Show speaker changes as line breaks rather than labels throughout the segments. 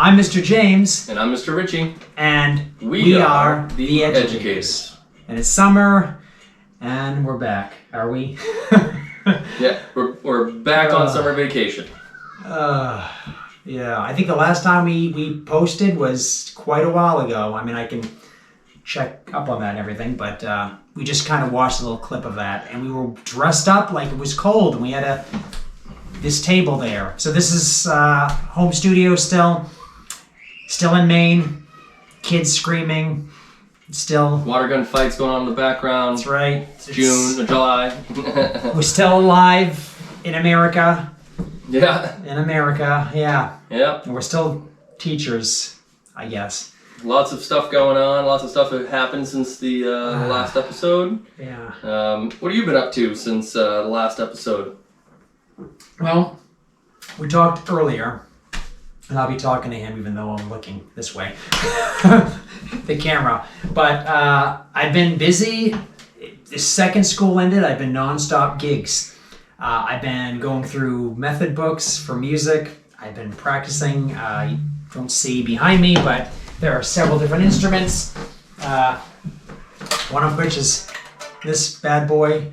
I'm Mr. James.
And I'm Mr. Richie.
And we are the Educators. And it's summer, and we're back. Are we?
Yeah, we're back on summer vacation.
Yeah, I think the last time we posted was quite a while ago. I mean, I can check up on that and everything, but we just kind of watched a little clip of that, and we were dressed up like it was cold, and we had this table there. So this is home studio still in Maine. Kids screaming. Still.
Water gun fights going on in the background.
That's right.
It's June or July.
We're still alive in America.
Yeah.
In America, yeah.
Yeah.
And we're still teachers, I guess.
Lots of stuff going on. Lots of stuff that happened since the last episode.
Yeah.
What have you been up to since the last episode?
Well, we talked earlier, and I'll be talking to him even though I'm looking this way, the camera. But I've been busy. The second school ended, I've been nonstop gigs. I've been going through method books for music. I've been practicing. You don't see behind me, but there are several different instruments. One of which is this bad boy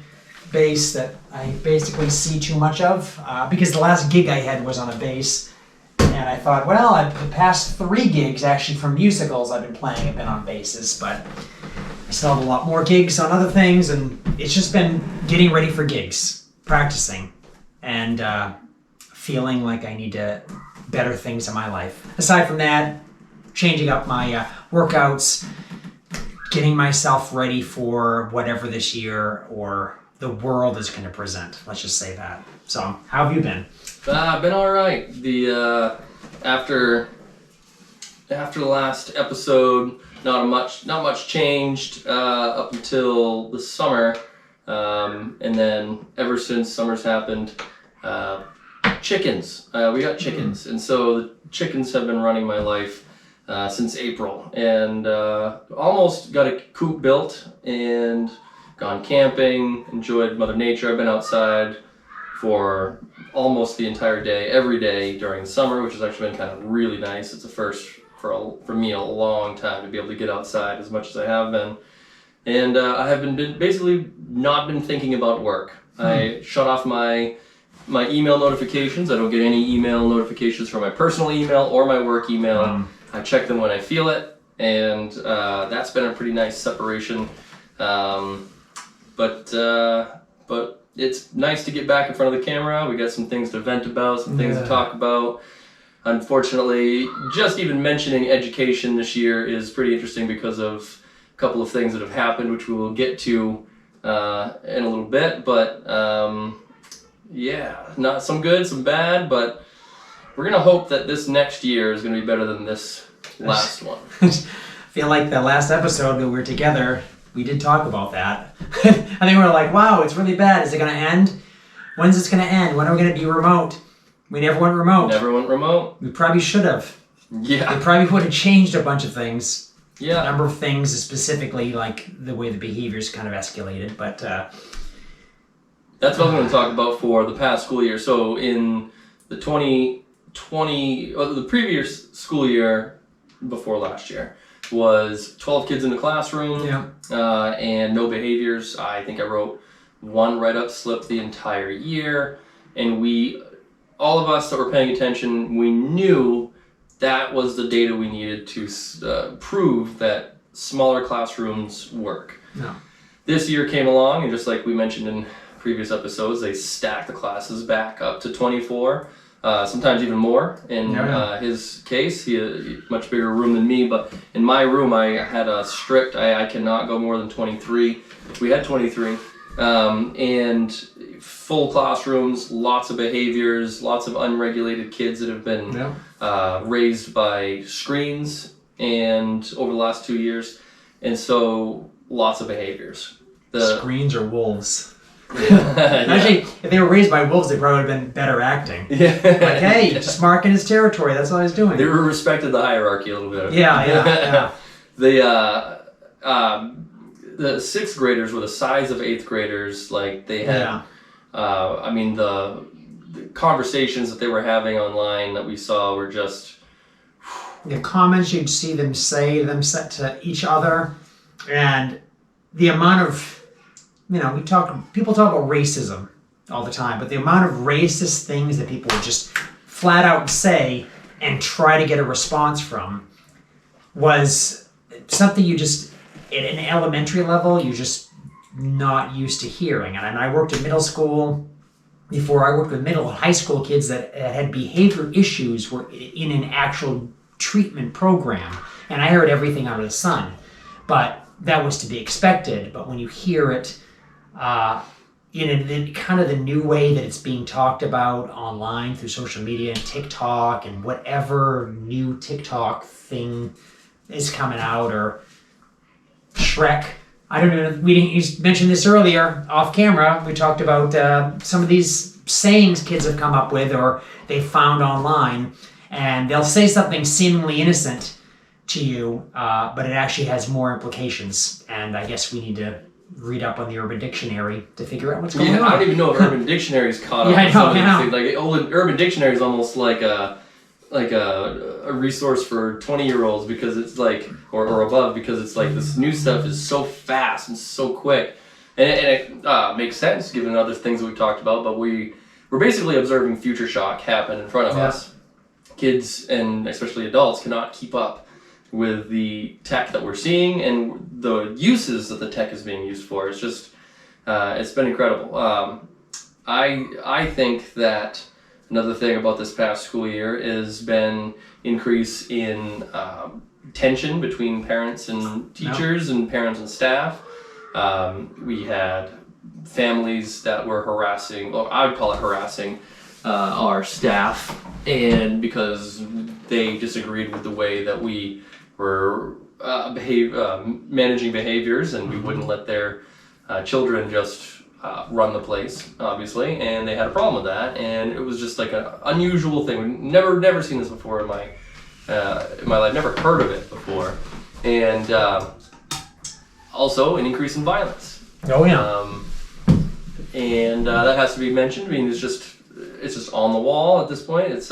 bass that I basically see too much of because the last gig I had was on a bass, and I thought, well, the past 3 gigs actually for musicals I've been playing have been on basses, but I still have a lot more gigs on other things, and it's just been getting ready for gigs, practicing, and feeling like I need to better things in my life. Aside from that, changing up my workouts, getting myself ready for whatever this year or the world is going to present. Let's just say that. So, how have you been?
I've been all right. The after the last episode, not much changed up until the summer, and then ever since summer's happened, chickens. We got chickens, and so the chickens have been running my life since April, and almost got a coop built and gone camping, enjoyed Mother Nature. I've been outside for almost the entire day, every day during the summer, which has actually been kind of really nice. It's a first for me a long time to be able to get outside as much as I have been. And I have been basically not been thinking about work. I shut off my email notifications. I don't get any email notifications from my personal email or my work email. I check them when I feel it, and that's been a pretty nice separation. But it's nice to get back in front of the camera. We got some things to vent about, some things to talk about. Unfortunately, just even mentioning education this year is pretty interesting because of a couple of things that have happened, which we will get to in a little bit. But yeah, not some good, some bad, but we're going to hope that this next year is going to be better than this last one.
I feel like the last episode when we were together, we did talk about that. I think we were like, wow, it's really bad. Is it going to end? When's this going to end? When are we going to be remote? We never went remote.
Never went remote.
We probably should have.
Yeah.
We probably would have changed a bunch of things.
Yeah.
A number of things, specifically like the way the behaviors kind of escalated. But
that's what I'm going to talk about for the past school year. So in the the previous school year before last year was 12 kids in the classroom, and no behaviors. I think I wrote 1 write-up slip the entire year, and all of us that were paying attention, we knew that was the data we needed to prove that smaller classrooms work.
No.
This year came along, and just like we mentioned in previous episodes, they stacked the classes back up to 24. Sometimes even more. In his case, he had a much bigger room than me, but in my room I had a strict, I cannot go more than 23. We had 23. And full classrooms, lots of behaviors, lots of unregulated kids that have been raised by screens and over the last 2 years. And so lots of behaviors.
Screens or wolves? Actually, if they were raised by wolves, they probably would have been better acting. Yeah. Like, hey, just marking his territory. That's all he's doing.
They respected the hierarchy a little bit.
Yeah.
The 6th graders were the size of 8th graders. Like they had, the conversations that they were having online that we saw were just
the comments you'd see them say them set to each other, and the amount of, people talk about racism all the time, but the amount of racist things that people would just flat out say and try to get a response from was something you just, at an elementary level, you're just not used to hearing. And I worked at middle school. Before I worked with middle and high school kids that had behavior issues were in an actual treatment program. And I heard everything under the sun. But that was to be expected. But when you hear it in kind of the new way that it's being talked about online through social media and TikTok and whatever new TikTok thing is coming out, or Shrek. I don't know. You mentioned this earlier off camera. We talked about some of these sayings kids have come up with or they found online, and they'll say something seemingly innocent to you, but it actually has more implications. And I guess we need to read up on the Urban Dictionary to figure out what's going on.
I don't even know if Urban Dictionary's caught up.
Yeah,
with some of
I
these things. Like, Urban Dictionary is almost like a resource for 20-year-olds because it's like, or above, because it's like this new stuff is so fast and so quick, and it makes sense given other things that we've talked about. But we're basically observing future shock happen in front of us. Kids and especially adults cannot keep up with the tech that we're seeing and the uses that the tech is being used for. It's just it's been incredible. I think that another thing about this past school year has been increase in tension between parents and teachers and parents and staff. We had families that were harassing, or I would call it harassing, our staff, and because they disagreed with the way that we were managing behaviors, and we wouldn't let their children just run the place, obviously, and they had a problem with that, and it was just like an unusual thing. We've never seen this before in my life, never heard of it before, and also an increase in violence.
Oh yeah.
And that has to be mentioned. I mean, it's just on the wall at this point. It's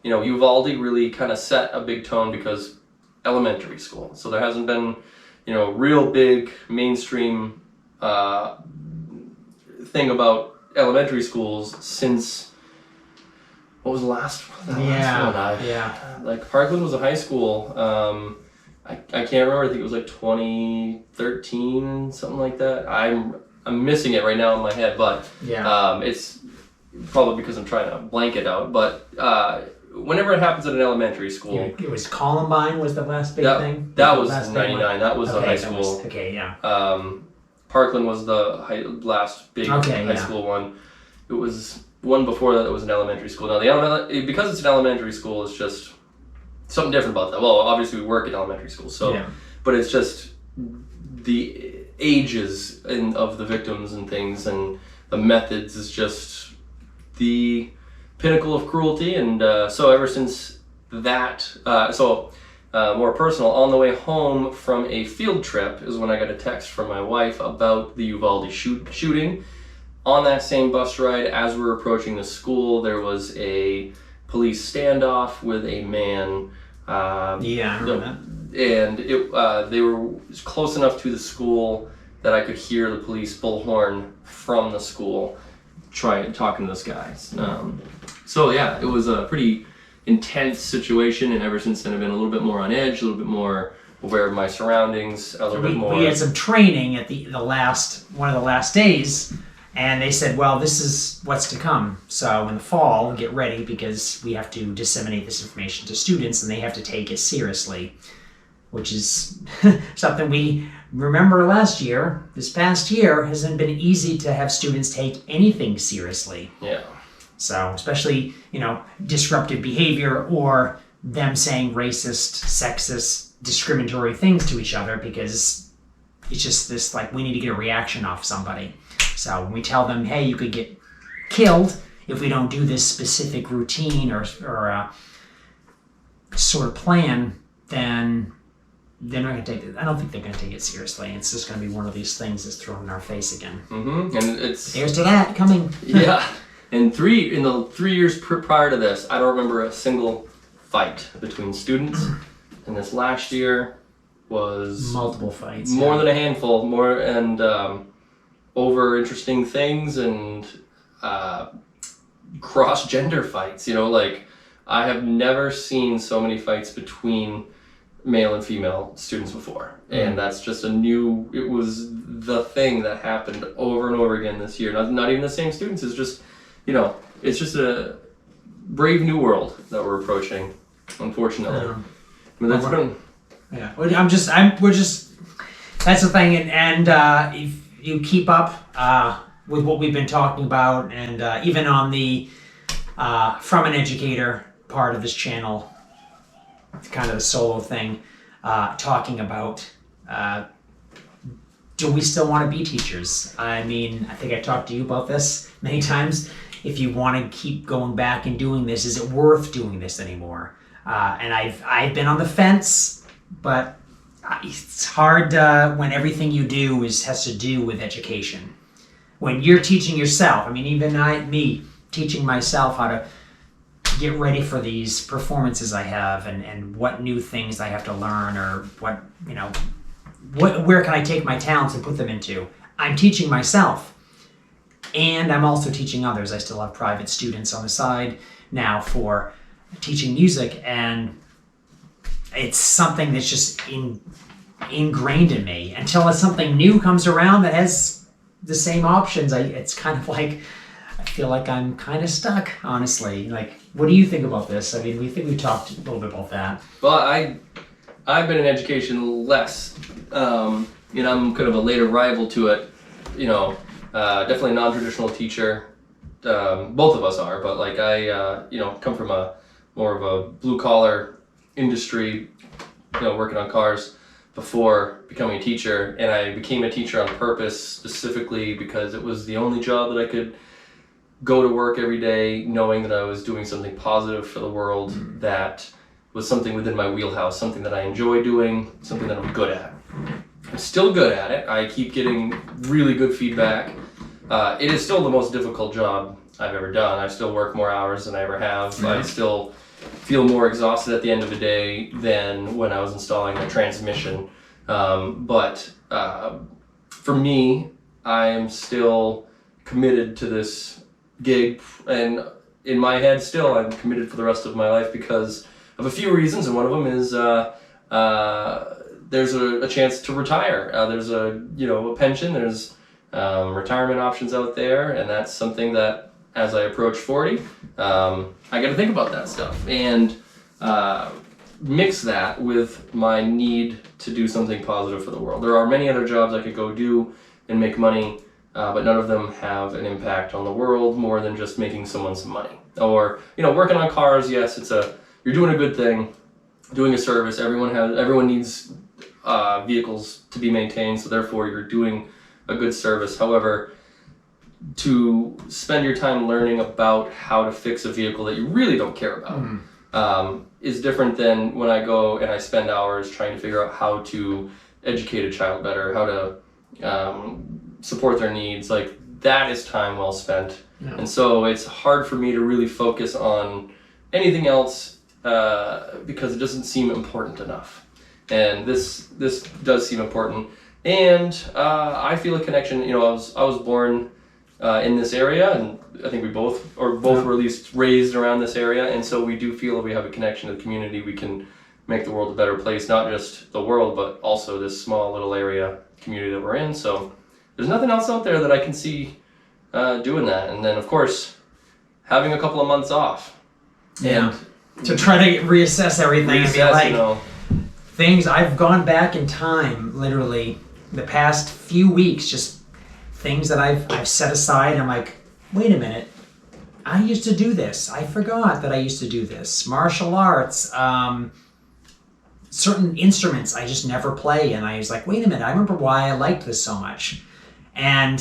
Uvalde really kind of set a big tone because elementary school. So there hasn't been, real big mainstream thing about elementary schools since, what was the last one? Like Parkland was a high school. I can't remember. I think it was like 2013, something like that. I'm missing it right now in my head, but it's probably because I'm trying to blank it out. But whenever it happens at an elementary school,
it was Columbine was the last big thing.
That was 99. That was the high school. Parkland was the last big high school one. It was one before that. It was an elementary school. Now because it's an elementary school, it's just something different about that. Well, obviously we work in elementary school, but it's just the ages of the victims and things, and the methods is just the pinnacle of cruelty. And so ever since that, more personal, on the way home from a field trip is when I got a text from my wife about the Uvalde shooting. On that same bus ride, as we were approaching the school, there was a police standoff with a man. I remember that. And they were close enough to the school that I could hear the police bullhorn from the school talking to this guy. It was a pretty intense situation, and ever since then I've been a little bit more on edge, a little bit more aware of my surroundings, a little bit more.
We had some training at one of the last days, and they said, well, this is what's to come. So in the fall, get ready, because we have to disseminate this information to students, and they have to take it seriously, which is something we remember this past year, hasn't been easy to have students take anything seriously.
Yeah.
So especially, disruptive behavior or them saying racist, sexist, discriminatory things to each other, because it's just this, like, we need to get a reaction off somebody. So when we tell them, hey, you could get killed if we don't do this specific routine or sort of plan, then they're not going to take it. I don't think they're going to take it seriously. It's just going to be one of these things that's thrown in our face again.
Mm-hmm. And it's
there's to that coming.
Yeah. In the 3 years prior to this, I don't remember a single fight between students, and this last year was
Multiple fights.
more than a handful, more and over interesting things and cross-gender fights. You know, like I have never seen so many fights between male and female students before, and that's just it was the thing that happened over and over again this year. Not even the same students. It's just, you know, it's just a brave new world that we're approaching, unfortunately.
Yeah.
But that's been
Yeah, we're just. That's the thing, and if you keep up with what we've been talking about, and even on the from an educator part of this channel, it's kind of the solo thing, talking about. Do we still want to be teachers? I mean, I think I talked to you about this many times. If you want to keep going back and doing this, is it worth doing this anymore? And I've been on the fence, but it's hard when everything you do has to do with education. When you're teaching yourself, I mean, even me teaching myself how to get ready for these performances I have, and what new things I have to learn, or what, you know, where can I take my talents and put them into? I'm teaching myself, and I'm also teaching others. I still have private students on the side now for teaching music, and it's something that's just ingrained in me. Until something new comes around that has the same options, it's kind of like I feel like I'm kind of stuck, honestly. Like, what do you think about this? I mean, we talked a little bit about that.
Well, I've been in education less. You know, I'm kind of a late arrival to it. You know, definitely a non-traditional teacher. Both of us are, but like I, you know, come from more of a blue-collar industry, you know, working on cars before becoming a teacher. And I became a teacher on purpose, specifically because it was the only job that I could go to work every day knowing that I was doing something positive for the world, that was something within my wheelhouse, something that I enjoy doing, something that I'm good at. I'm still good at it. I keep getting really good feedback. It is still the most difficult job I've ever done. I still work more hours than I ever have.
Mm-hmm.
I still feel more exhausted at the end of the day than when I was installing a transmission. But for me, I am still committed to this gig, and in my head still I'm committed for the rest of my life because of a few reasons, and one of them is there's a chance to retire. There's a pension, there's retirement options out there, and that's something that as I approach 40, I got to think about that stuff and mix that with my need to do something positive for the world. There are many other jobs I could go do and make money, but none of them have an impact on the world more than just making someone some money. Or, working on cars, yes, you're doing a good thing, doing a service. Everyone needs vehicles to be maintained, so therefore you're doing a good service. However, to spend your time learning about how to fix a vehicle that you really don't care about is different than when I go and I spend hours trying to figure out how to educate a child better, how to support their needs. Like, that is time well spent. Yeah. And so it's hard for me to really focus on anything else because it doesn't seem important enough. And this does seem important. And I feel a connection. I was born in this area, and I think we both were at least raised around this area, and so we do feel that we have a connection to the community. We can make the world a better place, not just the world, but also this small little area community that we're in. So there's nothing else out there that I can see doing that. And then, of course, having a couple of months off.
Yeah. To try to reassess everything. Things I've gone back in time, literally the past few weeks, just things that I've set aside. I'm like, wait a minute, I used to do this. I forgot that I used to do this. Martial arts, certain instruments I just never play, and I was like, wait a minute, I remember why I liked this so much. And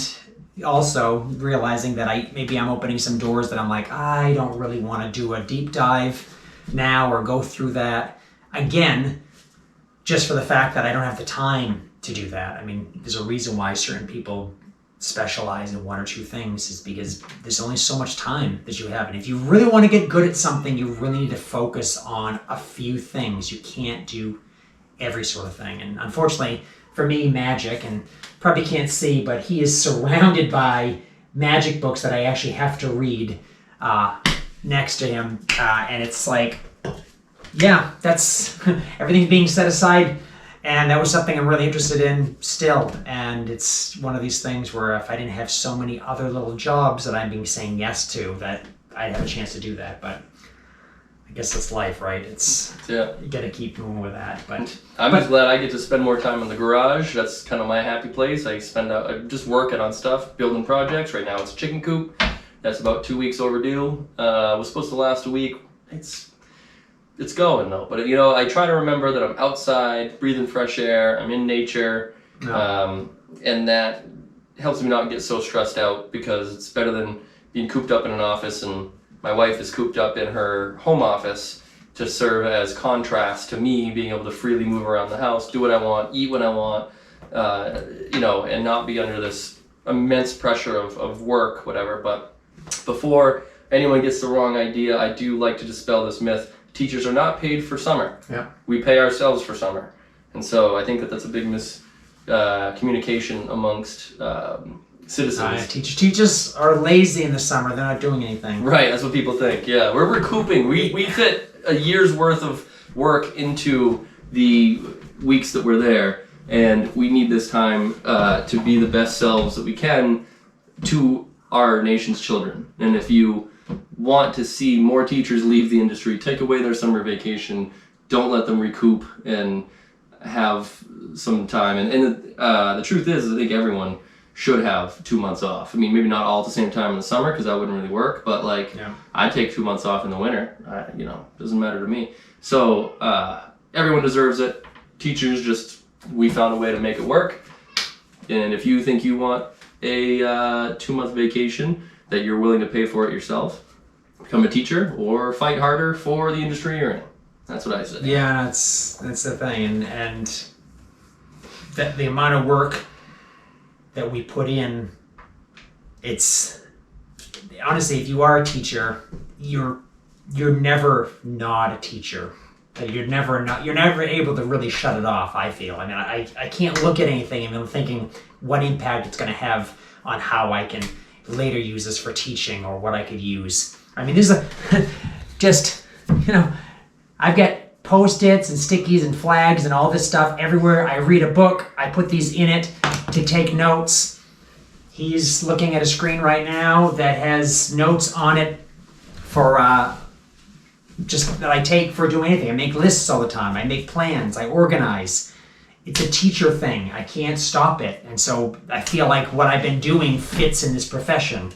also realizing that I'm opening some doors that I'm like, I don't really want to do a deep dive now or go through that again, just for the fact that I don't have the time to do that. I mean, there's a reason why certain people specialize in one or two things is because there's only so much time that you have. And if you really want to get good at something, you really need to focus on a few things. You can't do every sort of thing. And unfortunately for me, magic, and probably can't see, but he is surrounded by magic books that I actually have to read next to him. And it's like, yeah, that's everything being set aside. And that was something I'm really interested in still. And it's one of these things where if I didn't have so many other little jobs that I'm being saying yes to, that I'd have a chance to do that. But I guess that's life, right? It's you gotta keep moving with that. But
I'm just glad I get to spend more time in the garage. That's kind of my happy place. I just working on stuff, building projects. Right now it's a chicken coop. That's about 2 weeks overdue. Was supposed to last a week. It's going though, but I try to remember that I'm outside, breathing fresh air, I'm in nature, and that helps me not get so stressed out, because it's better than being cooped up in an office, and my wife is cooped up in her home office to serve as contrast to me being able to freely move around the house, do what I want, eat what I want, and not be under this immense pressure of work, whatever. But before anyone gets the wrong idea, I do like to dispel this myth. Teachers are not paid for summer.
Yeah.
We pay ourselves for summer. And so I think that's a big miscommunication amongst citizens.
Teachers are lazy in the summer. They're not doing anything.
Right, that's what people think. Yeah, we're recouping. We fit a year's worth of work into the weeks that we're there. And we need this time to be the best selves that we can to our nation's children. And if you want to see more teachers leave the industry, take away their summer vacation, don't let them recoup and have some time. And the truth is, I think everyone should have 2 months off. I mean, maybe not all at the same time in the summer, because that wouldn't really work, but I take 2 months off in the winter. Doesn't matter to me. So everyone deserves it. Teachers, we found a way to make it work. And if you think you want a 2 month vacation, that you're willing to pay for it yourself, become a teacher or fight harder for the industry you're in. That's what I say.
Yeah, that's the thing, and that the amount of work that we put in, it's honestly, if you are a teacher, you're never not a teacher. You're never able to really shut it off, I feel. I mean, I can't look at anything and I'm thinking what impact it's going to have on how I can later use this for teaching, or what I could use. I mean, this is I've got Post-its and stickies and flags and all this stuff everywhere. I read a book, I put these in it to take notes. He's looking at a screen right now that has notes on it for just that I take for doing anything. I make lists all the time. I make plans. I organize. It's a teacher thing. I can't stop it. And so I feel like what I've been doing fits in this profession.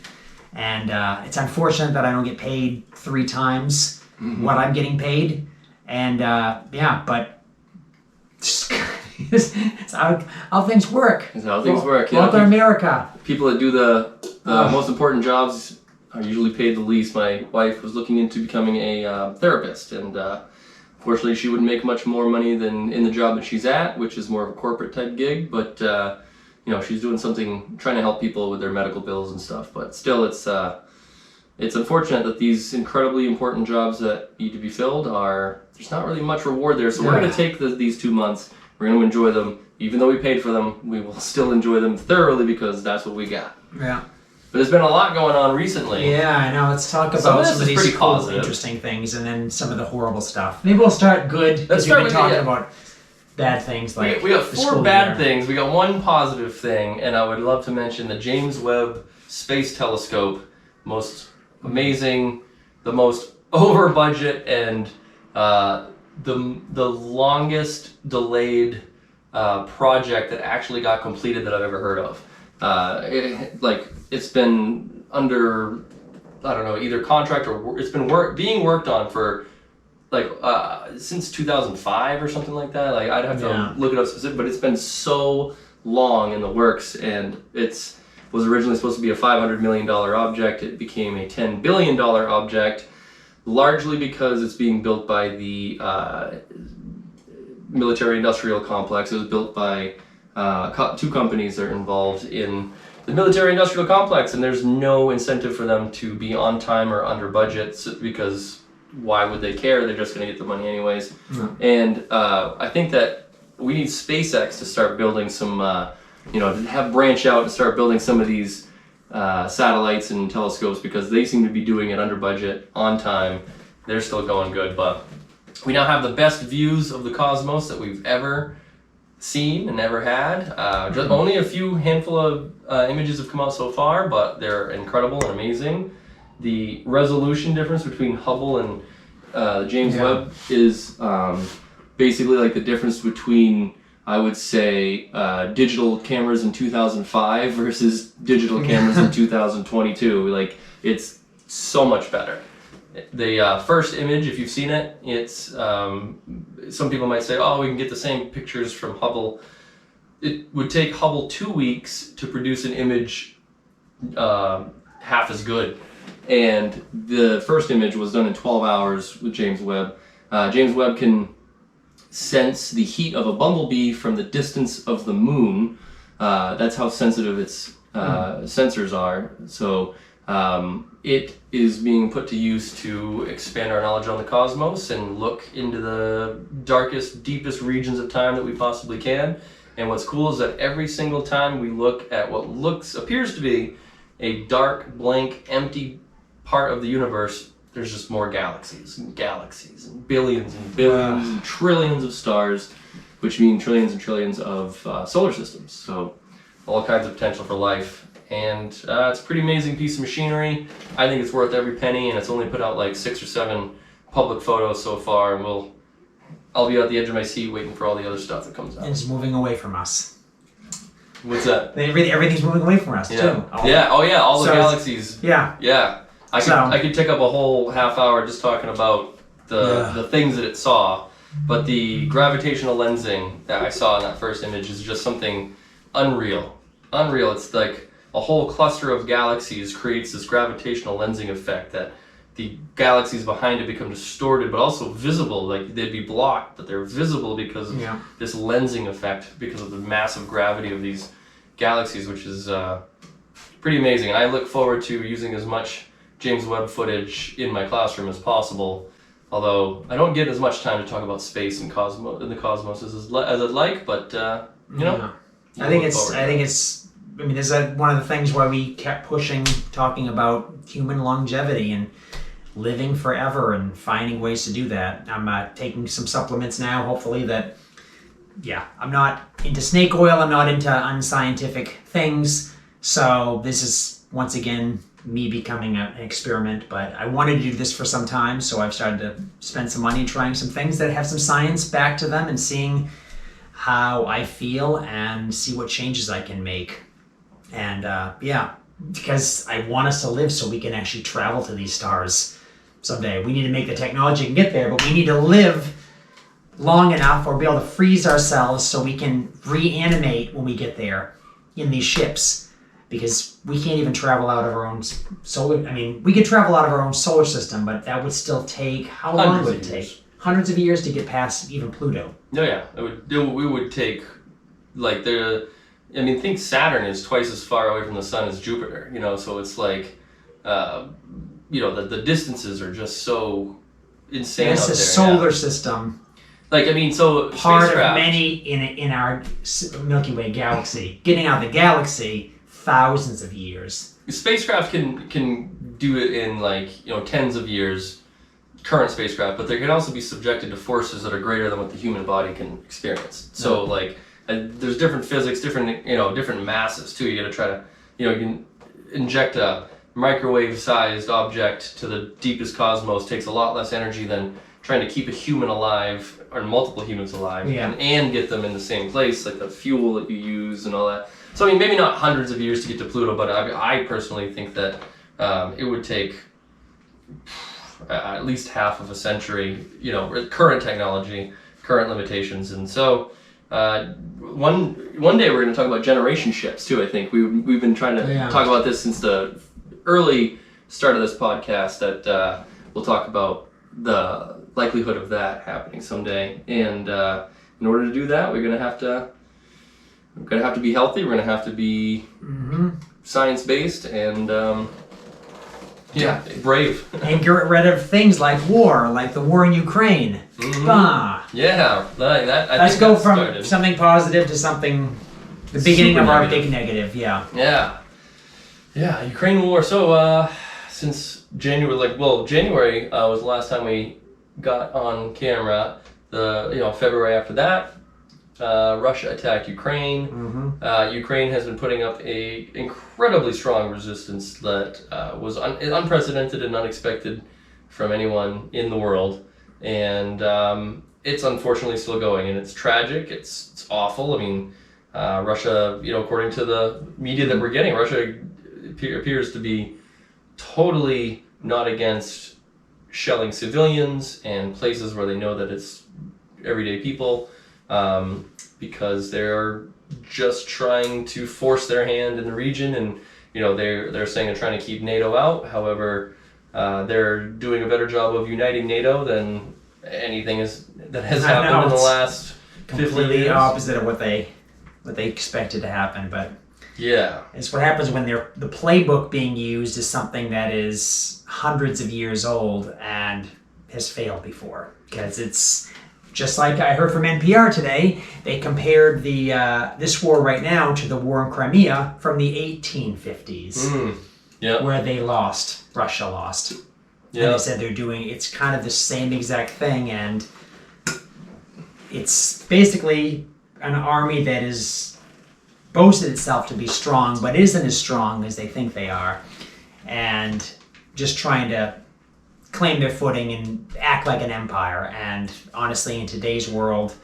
And it's unfortunate that I don't get paid 3 times what I'm getting paid. And but it's how things work.
It's how things work.
Welcome to America.
People that do the most important jobs are usually paid the least. My wife was looking into becoming a therapist, and fortunately she wouldn't make much more money than in the job that she's at, which is more of a corporate type gig, but she's doing something, trying to help people with their medical bills and stuff. But still, it's unfortunate that these incredibly important jobs that need to be filled there's not really much reward there. So we're going to take these 2 months, we're going to enjoy them. Even though we paid for them, we will still enjoy them thoroughly, because that's what we got.
Yeah.
But there's been a lot going on recently.
Yeah, I know. Let's talk about some of these cool, interesting things, and then some of the horrible stuff. Maybe we'll start good, because we've been talking about bad things. Like
we got 4 bad things. We got 1 positive thing, and I would love to mention the James Webb Space Telescope. Most amazing, the most over budget, and the longest delayed project that actually got completed that I've ever heard of. It's been under, I don't know, either contract or it's been being worked on for since 2005 or something like that. I'd have to look it up specific, but it's been so long in the works, and was originally supposed to be a $500 million object. It became a $10 billion object, largely because it's being built by the military industrial complex. It was built by 2 companies that are involved in the military-industrial complex, and there's no incentive for them to be on time or under budget because why would they care? They're just going to get the money anyways. And I think that we need SpaceX to start building some, to have branch out and start building some of these satellites and telescopes, because they seem to be doing it under budget, on time. They're still going good, but we now have the best views of the cosmos that we've ever seen and ever had. Just only a few handful of images have come out so far, but they're incredible and amazing. The resolution difference between Hubble and the James Webb is basically like the difference between, I would say, digital cameras in 2005 versus digital cameras in 2022. Like, it's so much better. The first image, if you've seen it, it's some people might say, oh, we can get the same pictures from Hubble. It would take Hubble 2 weeks to produce an image half as good. And the first image was done in 12 hours with James Webb. James Webb can sense the heat of a bumblebee from the distance of the moon. That's how sensitive its sensors are. So it is being put to use to expand our knowledge on the cosmos and look into the darkest, deepest regions of time that we possibly can. And what's cool is that every single time we look at what appears to be a dark, blank, empty part of the universe, there's just more galaxies and billions and trillions of stars, which mean trillions and trillions of solar systems. So all kinds of potential for life. And it's a pretty amazing piece of machinery. I think it's worth every penny, and it's only put out like 6 or 7 public photos so far, and I'll be at the edge of my seat waiting for all the other stuff that comes out.
And it's moving away from us.
What's that?
Everything's moving away from us too.
All the galaxies.
Yeah.
I could take up a whole half hour just talking about the things that it saw, but the gravitational lensing that I saw in that first image is just something unreal. It's like a whole cluster of galaxies creates this gravitational lensing effect that the galaxies behind it become distorted, but also visible. Like, they'd be blocked, but they're visible because of this lensing effect, because of the massive gravity of these galaxies, which is pretty amazing. And I look forward to using as much James Webb footage in my classroom as possible, although I don't get as much time to talk about space and the cosmos as I'd like, but
I think it's there's one of the things why we kept pushing, talking about human longevity and living forever and finding ways to do that. I'm taking some supplements now, hopefully that, I'm not into snake oil, I'm not into unscientific things, so this is, once again, me becoming an experiment, but I wanted to do this for some time, so I've started to spend some money trying some things that have some science back to them and seeing how I feel and see what changes I can make. And because I want us to live so we can actually travel to these stars someday. We need to make the technology and get there, but we need to live long enough or be able to freeze ourselves so we can reanimate when we get there in these ships, because we can't even travel out of our own we could travel out of our own solar system, but that would still take, how long would it take? Hundreds of years to get past even Pluto.
We would take, like, think Saturn is twice as far away from the sun as Jupiter, so it's like, the distances are just so insane out there.
It's a solar system.
So
part
spacecraft,
of many in our Milky Way galaxy. Getting out of the galaxy, thousands of years.
Spacecraft can do it in tens of years, current spacecraft, but they can also be subjected to forces that are greater than what the human body can experience. So there's different physics, different masses too. You got to try to, you can inject a microwave-sized object to the deepest cosmos. Takes a lot less energy than trying to keep a human alive or multiple humans alive and get them in the same place, like the fuel that you use and all that. So maybe not hundreds of years to get to Pluto, but I personally think that it would take at least half of a century, current technology, current limitations. And so one day we're going to talk about generation ships too. I think we've been trying to talk about this since the early start of this podcast, that we'll talk about the likelihood of that happening someday. And in order to do that, we're going to have to be healthy. We're going to have to be science-based and brave.
And get rid of things like war, like the war in Ukraine. Bah.
Yeah,
Let's go from something positive to something, the beginning
Super
of our
negative.
big negative, yeah.
Yeah, Ukraine war. So since January was the last time we got on camera. February after that, Russia attacked Ukraine. Ukraine has been putting up a incredibly strong resistance that was unprecedented and unexpected from anyone in the world, and it's unfortunately still going, and it's tragic. It's awful. I mean, Russia, according to the media that we're getting, Russia appears to be totally not against shelling civilians and places where they know that it's everyday people, because they're just trying to force their hand in the region, and they're saying they're trying to keep NATO out. However, they're doing a better job of uniting NATO than anything that has happened in the last 50 years.
Completely opposite of what they expected to happen, but
yeah,
it's what happens when the playbook being used is something that is hundreds of years old and has failed before. Because it's just like I heard from NPR today, they compared this war right now to the war in Crimea from the 1850s, where Russia lost. And they said it's kind of the same exact thing, and it's basically an army that is boasted itself to be strong, but isn't as strong as they think they are, and just trying to claim their footing and act like an empire. And honestly, in today's world,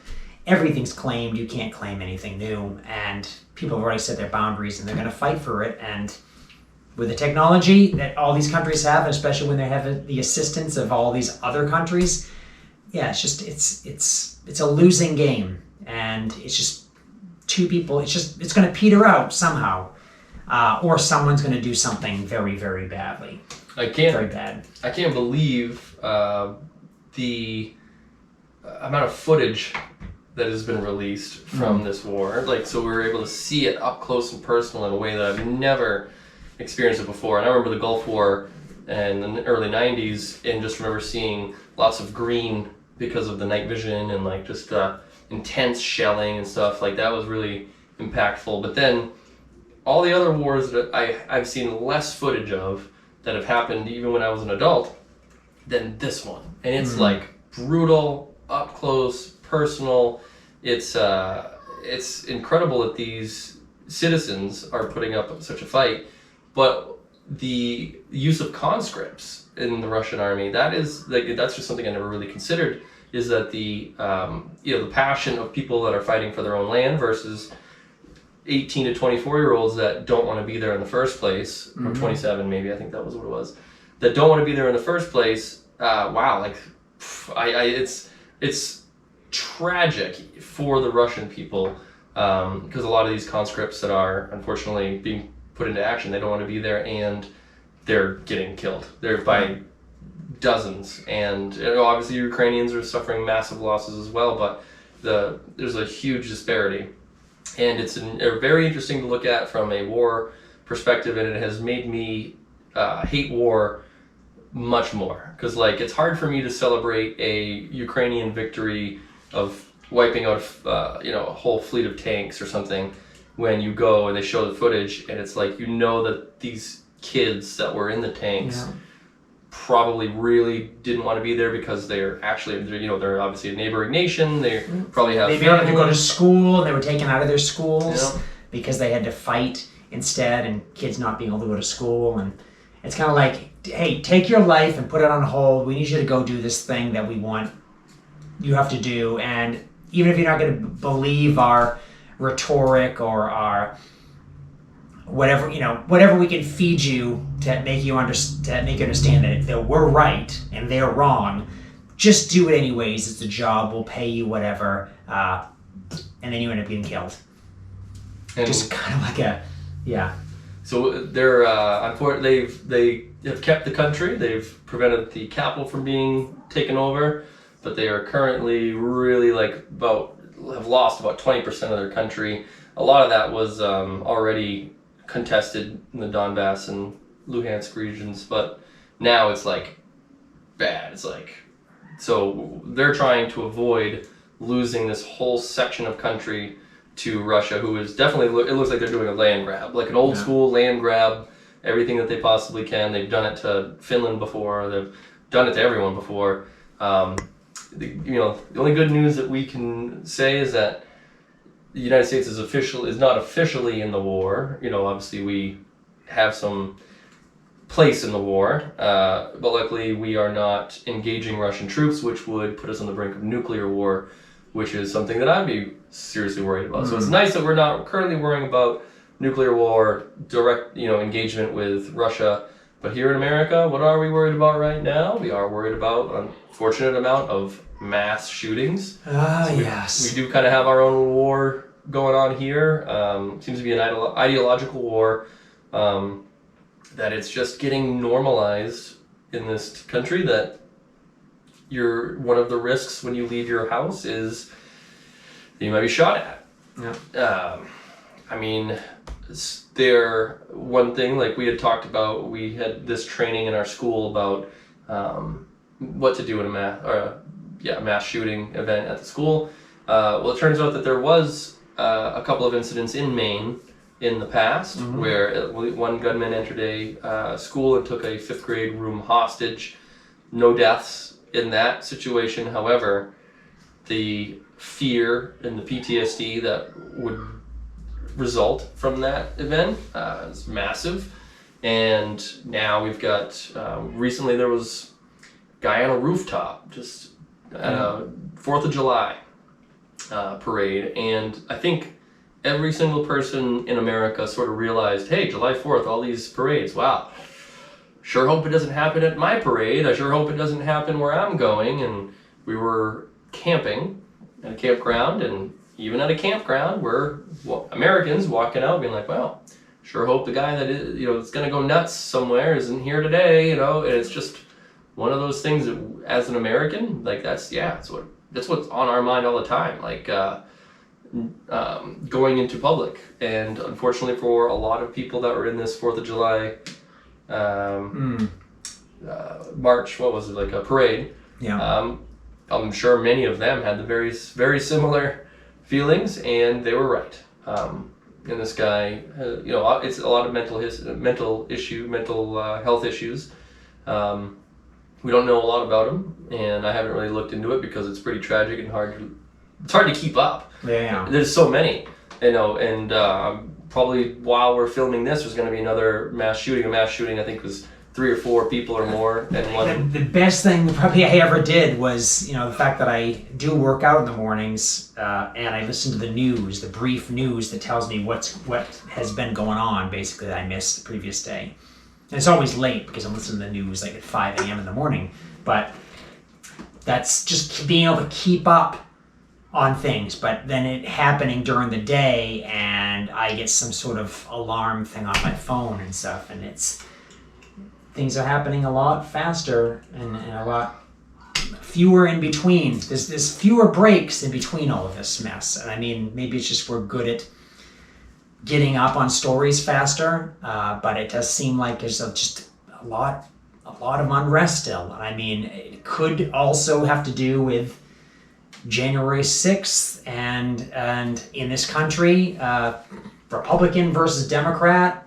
everything's claimed. You can't claim anything new, and people have already set their boundaries, and they're going to fight for it. And with the technology that all these countries have, especially when they have the assistance of all these other countries, it's a losing game, and it's just two people. It's going to peter out somehow, or someone's going to do something very, very badly. Very bad.
I can't believe the amount of footage that has been released from this war. So we were able to see it up close and personal in a way that I've never experienced it before. And I remember the Gulf War in the early 90s, and just remember seeing lots of green because of the night vision and just intense shelling and stuff. That was really impactful. But then all the other wars that I've seen less footage of that have happened even when I was an adult than this one. And it's brutal, up close, personal. It's incredible that these citizens are putting up such a fight. But the use of conscripts in the Russian army, that's just something I never really considered, is that the passion of people that are fighting for their own land versus 18 to 24-year-olds that don't want to be there in the first place, or 27 maybe, I think that was what it was, that don't want to be there in the first place. It's tragic for the Russian people, because a lot of these conscripts that are unfortunately being put into action, they don't want to be there, and they're getting killed. They're by dozens, and obviously Ukrainians are suffering massive losses as well, but there's a huge disparity. And it's very interesting to look at from a war perspective, and it has made me hate war much more. Because it's hard for me to celebrate a Ukrainian victory of wiping out a whole fleet of tanks or something when you go and they show the footage, and it's that these kids that were in the tanks probably really didn't want to be there because they're obviously a neighboring nation. They probably have
maybe wanted to go to school, and they were taken out of their schools because they had to fight instead, and kids not being able to go to school. And it's kind of like, hey, take your life and put it on hold. We need you to go do this thing that we want you have to do. And even if you're not going to believe our rhetoric or our whatever we can feed you to make you understand that we're right and they're wrong, just do it anyways. It's a job. We'll pay you whatever, and then you end up getting killed. And just kind of
So they're they have kept the country. They've prevented the capital from being taken over, but they are currently really have lost about 20% of their country. A lot of that was already contested in the Donbass and Luhansk regions, but now it's like bad. It's like, so they're trying to avoid losing this whole section of country to Russia, who is definitely, it looks like they're doing a land grab, like an old school land grab, everything that they possibly can. They've done it to Finland before, they've done it to everyone before. The only good news that we can say is that the United States is not officially in the war. Obviously we have some place in the war, but luckily we are not engaging Russian troops, which would put us on the brink of nuclear war, which is something that I'd be seriously worried about. So it's nice that we're not currently worrying about nuclear war, direct engagement with Russia. But here in America, what are we worried about right now? We are worried about an unfortunate amount of mass shootings.
Yes.
We do kind of have our own war going on here. Seems to be an ideological war. That it's just getting normalized in this country, that one of the risks when you leave your house is that you might be shot at.
Yeah.
One thing, like we had talked about, we had this training in our school about what to do in a mass shooting event at the school. Well, it turns out that there was a couple of incidents in Maine in the past where one gunman entered a school and took a 5th grade room hostage. No deaths in that situation. However, the fear and the PTSD that would result from that event is massive. And now we've got, recently there was a guy on a rooftop just at a 4th of July parade, and I think every single person in America sort of realized, hey, July 4th, all these parades, wow. Sure hope it doesn't happen at my parade. I sure hope it doesn't happen where I'm going. And we were camping at a campground, and even at a campground, we're Americans walking out being like, well, sure hope the guy that is, that's going to go nuts somewhere isn't here today, and it's just one of those things that as an American, like that's what's on our mind all the time. Like, going into public, and unfortunately for a lot of people that were in this 4th of July march, what was it, like a parade?
Yeah.
I'm sure many of them had the very, very similar feelings, and they were right. And this guy, it's a lot of mental health issues. We don't know a lot about him, and I haven't really looked into it because it's pretty tragic and it's hard to keep up.
Yeah.
There's so many, and probably while we're filming this, there's going to be another mass shooting. A mass shooting, I think, was 3 or 4 people or more. And
the best thing probably I ever did was, the fact that I do work out in the mornings, and I listen to the news, the brief news that tells me what has been going on, basically, that I missed the previous day. And it's always late because I'm listening to the news like at 5 a.m. in the morning. But that's just being able to keep up on things, but then it happening during the day, and I get some sort of alarm thing on my phone and stuff, and things are happening a lot faster and a lot fewer in between. There's fewer breaks in between all of this mess. And I mean, maybe it's just we're good at getting up on stories faster, but it does seem like there's just a lot of unrest still. I mean, it could also have to do with January 6th and in this country, Republican versus Democrat,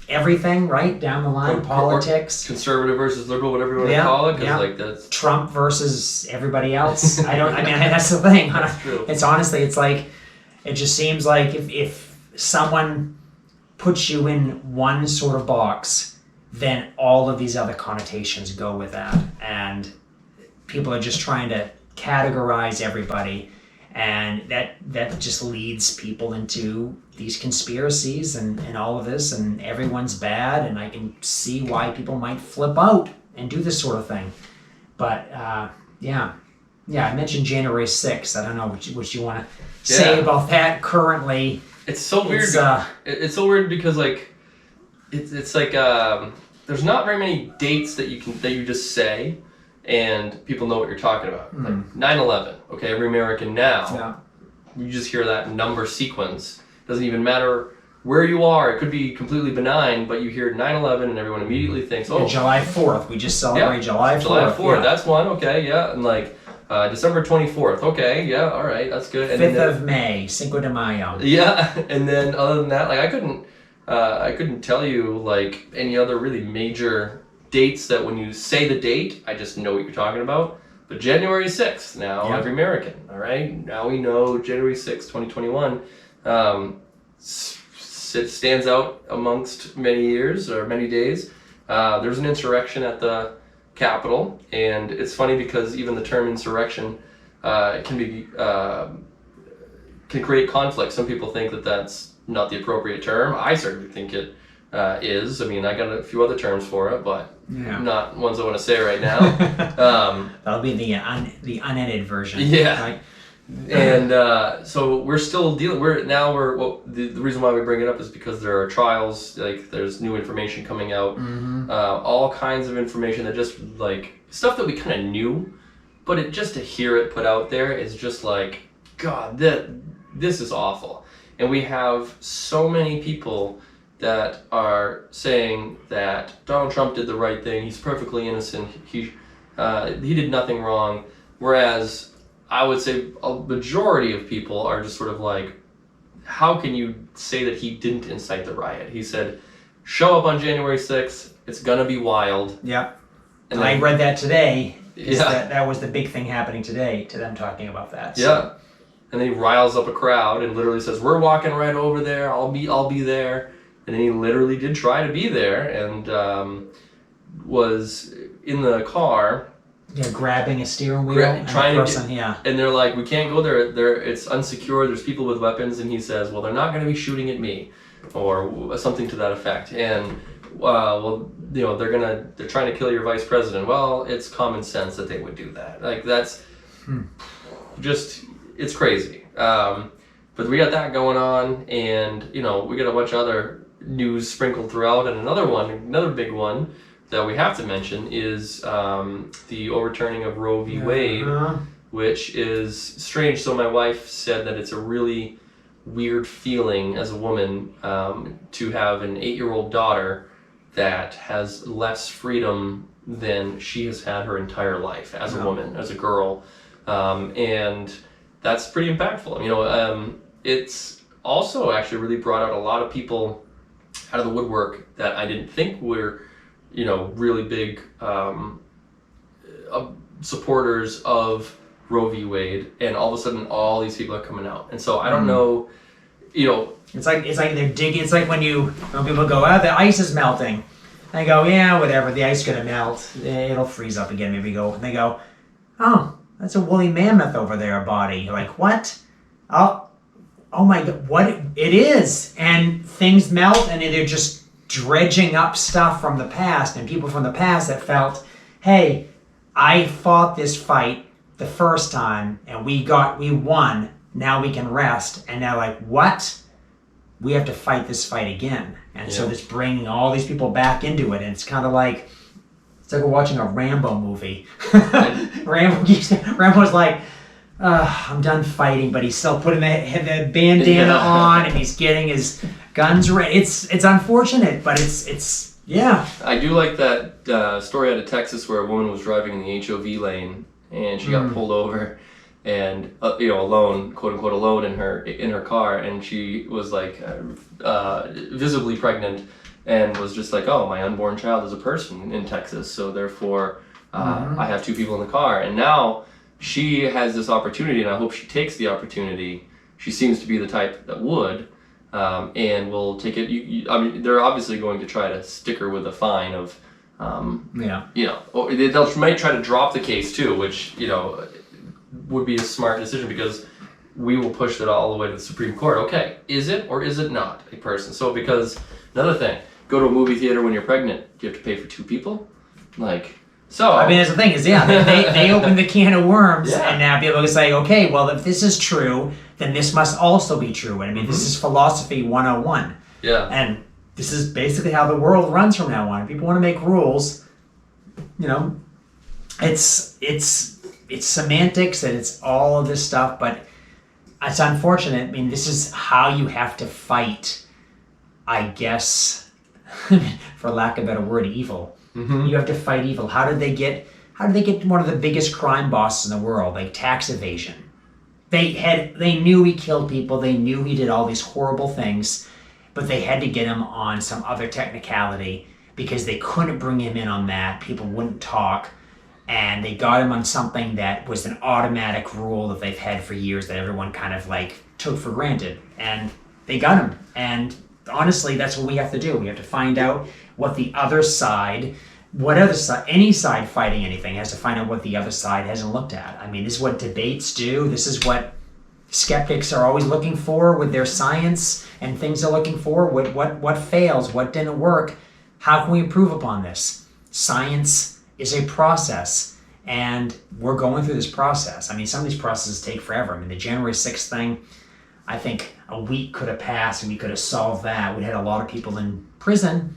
everything right down the line, politics,
conservative versus liberal, whatever you want to call it, because like that's
Trump versus everybody else. That's the thing.
That's true.
It's honestly, it's like, it just seems like if someone puts you in one sort of box, then all of these other connotations go with that, and people are just trying to categorize everybody, and that just leads people into these conspiracies and all of this, and everyone's bad, and I can see why people might flip out and do this sort of thing. But yeah, I mentioned January 6th. I don't know what you want to say about that currently.
It's so weird. It's so weird because like it's like there's not very many dates that you just say and people know what you're talking about. Like 9/11. Okay, every American now. Yeah. You just hear that number sequence. Doesn't even matter where you are, it could be completely benign, but you hear 9/11 and everyone immediately thinks, oh,
July 4th. We just celebrate July 4th.
July 4th,
Yeah.
that's one, okay, yeah. And like December 24th, okay, yeah, all right, that's good. And
5th
then,
of May, Cinco de Mayo.
yeah, and then other than that, like I couldn't tell you like any other really major dates that when you say the date, I just know what you're talking about. But January 6th, now
Yeah.
every American, all right? Now we know January 6th, 2021. It stands out amongst many years or many days. There was an insurrection at the Capitol, and it's funny because even the term insurrection can create conflict. Some people think that that's not the appropriate term. I certainly think it is. I mean, I got a few other terms for it, but not ones I want to say right now.
That'll be the unedited version.
Yeah.
Right?
And so we're still dealing. The reason why we bring it up is because there are trials. Like there's new information coming out, all kinds of information that just like stuff that we kind of knew, but just to hear it put out there is just like, God, this is awful. And we have so many people that are saying that Donald Trump did the right thing. He's perfectly innocent. He did nothing wrong. Whereas I would say a majority of people are just sort of like, how can you say that he didn't incite the riot? He said, show up on January 6th. It's going to be wild.
Yep.
And
I
then,
read that today.
Yeah.
That was the big thing happening today, to them talking about that. So.
Yeah. And then he riles up a crowd and literally says, we're walking right over there. I'll be there. And then he literally did try to be there and was in the car.
Yeah, grabbing a steering wheel and
trying
the
to
person,
and they're like, we can't go there. It's unsecure. There's people with weapons, and he says, well, they're not going to be shooting at me, or something to that effect. And they're trying to kill your vice president. Well, it's common sense that they would do that. Like that's just it's crazy. But we got that going on, and we got a bunch of other news sprinkled throughout, and another big one that we have to mention is the overturning of Roe v. Wade, which is strange. So my wife said that it's a really weird feeling as a woman to have an 8-year-old daughter that has less freedom than she has had her entire life as a woman, as a girl. And that's pretty impactful. It's also actually really brought out a lot of people out of the woodwork that I didn't think were really big supporters of Roe v. Wade, and all of a sudden all these people are coming out. And so I don't know,
It's like they're digging. It's like when people go, the ice is melting. And they go, yeah, whatever, the ice is gonna melt. It'll freeze up again. Maybe go. And they go, oh, that's a woolly mammoth over there, body. You're like, what? Oh my God, what? It is. And things melt, and they're just dredging up stuff from the past, and people from the past that felt, hey, I fought this fight the first time and we won, now we can rest. And now like, what? We have to fight this fight again. And so it's bringing all these people back into it, and it's kind of like, it's like we're watching a Rambo movie. Rambo's like, I'm done fighting, but he's still putting the bandana on, and he's getting his guns ready. It's unfortunate, but it's
I do like that story out of Texas where a woman was driving in the HOV lane and she got pulled over, and alone, quote unquote alone in her car, and she was like visibly pregnant, and was just like, oh, my unborn child is a person in Texas, so therefore I have 2 people in the car. And now she has this opportunity, and I hope she takes the opportunity. She seems to be the type that would, and will take it. I mean, they're obviously going to try to stick her with a fine of, or they might try to drop the case too, which would be a smart decision, because we will push it all the way to the Supreme Court. Okay, is it or is it not a person? So because another thing, go to a movie theater when you're pregnant. Do you have to pay for 2 people? So
I mean, that's the thing is, they opened the can of worms, and now people can say, okay, well, if this is true, then this must also be true. And I mean, this is philosophy 101.
Yeah.
And this is basically how the world runs from now on. If people want to make rules, it's semantics and it's all of this stuff, but it's unfortunate. I mean, this is how you have to fight I guess, for lack of a better word, evil.
Mm-hmm.
You have to fight evil. How did they get one of the biggest crime bosses in the world, like tax evasion? They knew he killed people. They knew he did all these horrible things, but they had to get him on some other technicality because they couldn't bring him in on that. People wouldn't talk. And they got him on something that was an automatic rule that they've had for years that everyone kind of like took for granted. And they got him. And honestly, that's what we have to do. We have to find out what the other side, any side fighting anything has to find out what the other side hasn't looked at. I mean, this is what debates do. This is what skeptics are always looking for with their science and things they're looking for. What fails? What didn't work? How can we improve upon this? Science is a process, and we're going through this process. I mean, some of these processes take forever. I mean, the January 6th thing, I think a week could have passed and we could have solved that. We'd had a lot of people in prison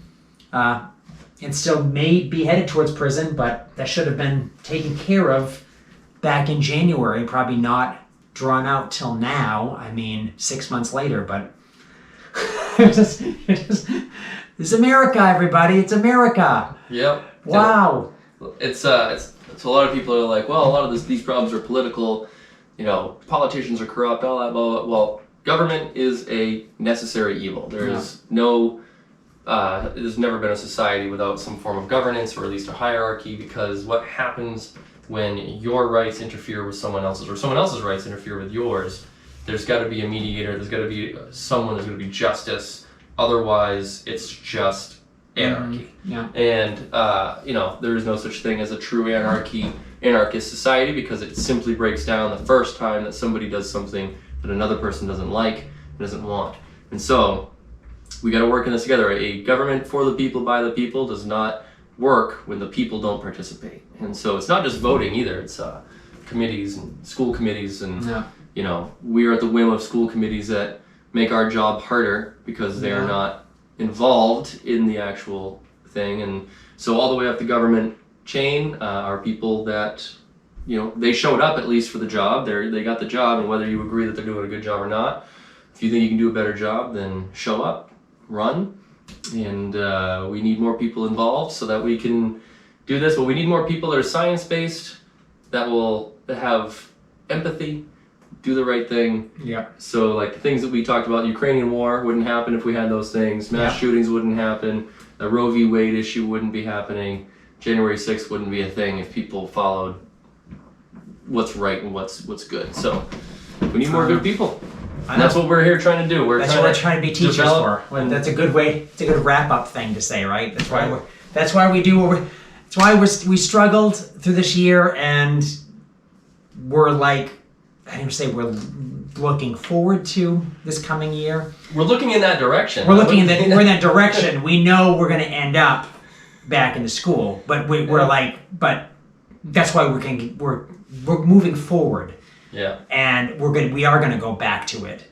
and still may be headed towards prison, but that should have been taken care of back in January, probably not drawn out till now. I mean, 6 months later, but this is America, everybody. It's America.
Yep.
Wow.
It's a lot of people are like, well, a lot of these problems are political, politicians are corrupt, all that, blah, blah. Well, government is a necessary evil. There's there's never been a society without some form of governance, or at least a hierarchy, because what happens when your rights interfere with someone else's, or someone else's rights interfere with yours? There's got to be a mediator, there's got to be someone, there's going to be justice, otherwise it's just anarchy.
Yeah.
And there is no such thing as a true anarchist society, because it simply breaks down the first time that somebody does something that another person doesn't like and doesn't want. And so we got to work in this together. A government for the people by the people does not work when the people don't participate. And so it's not just voting either. It's committees and school committees, and we are at the whim of school committees that make our job harder because they are not involved in the actual thing. And so all the way up the government chain are people that they showed up at least for the job. They got the job, and whether you agree that they're doing a good job or not, if you think you can do a better job, then show up, run. And we need more people involved so that we can do this. But we need more people that are science-based, that will have empathy, do the right thing.
Yeah.
So like the things that we talked about, the Ukrainian war wouldn't happen if we had those things. Mass shootings wouldn't happen. The Roe v. Wade issue wouldn't be happening. January 6th wouldn't be a thing if people followed what's right and what's good. So we need more good people. And that's what we're here trying to do.
That's what we're trying to be teachers for. Well, that's a good way. It's a good wrap-up thing to say, right? That's why That's why we struggled through this year, and we're like, I didn't say we're looking forward to this coming year.
We're looking in that direction.
We're in that direction. We know we're going to end up back in the school, but but that's why we're moving forward.
Yeah.
And we are gonna go back to it.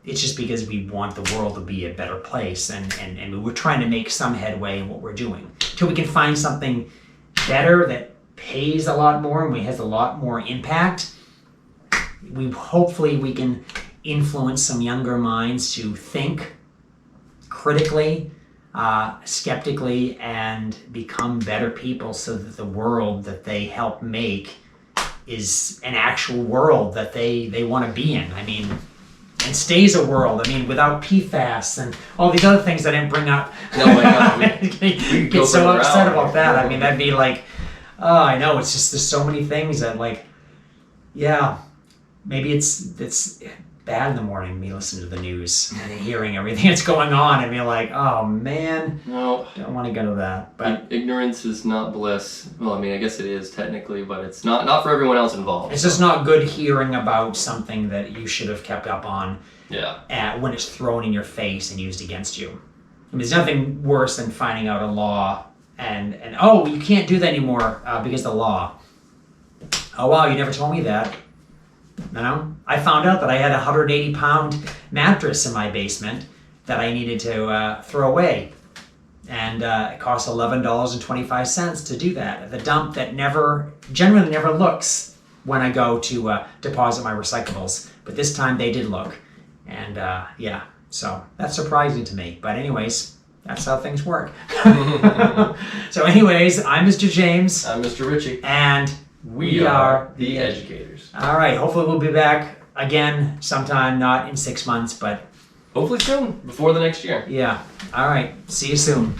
It's just because we want the world to be a better place, and we're trying to make some headway in what we're doing till we can find something better that pays a lot more and has a lot more impact. Hopefully we can influence some younger minds to think critically, skeptically, and become better people, so that the world that they help make is an actual world that they want to be in. I mean, and stays a world. I mean, without PFAS and all these other things I didn't bring up.
No, my God. We
get so upset about that. I mean, that'd be like, oh, I know. It's just there's so many things that maybe it's bad in the morning, me listening to the news and hearing everything that's going on and being like, oh man,
no,
don't want to go to that. But
ignorance is not bliss. Well, I mean, I guess it is technically, but it's not for everyone else involved.
It's just not good hearing about something that you should have kept up on.
Yeah.
When it's thrown in your face and used against you. I mean, there's nothing worse than finding out a law and oh, you can't do that anymore because of the law. Oh wow, you never told me that. I found out that I had a 180-pound mattress in my basement that I needed to throw away. And it cost $11.25 to do that at the dump that generally never looks when I go to deposit my recyclables. But this time they did look. And So that's surprising to me. But anyways, that's how things work. So anyways, I'm Mr. James.
I'm Mr. Ritchie.
And we are
the educators.
All right. Hopefully we'll be back again sometime, not in 6 months, but
Hopefully soon, before the next year.
yeah. All right. See you soon.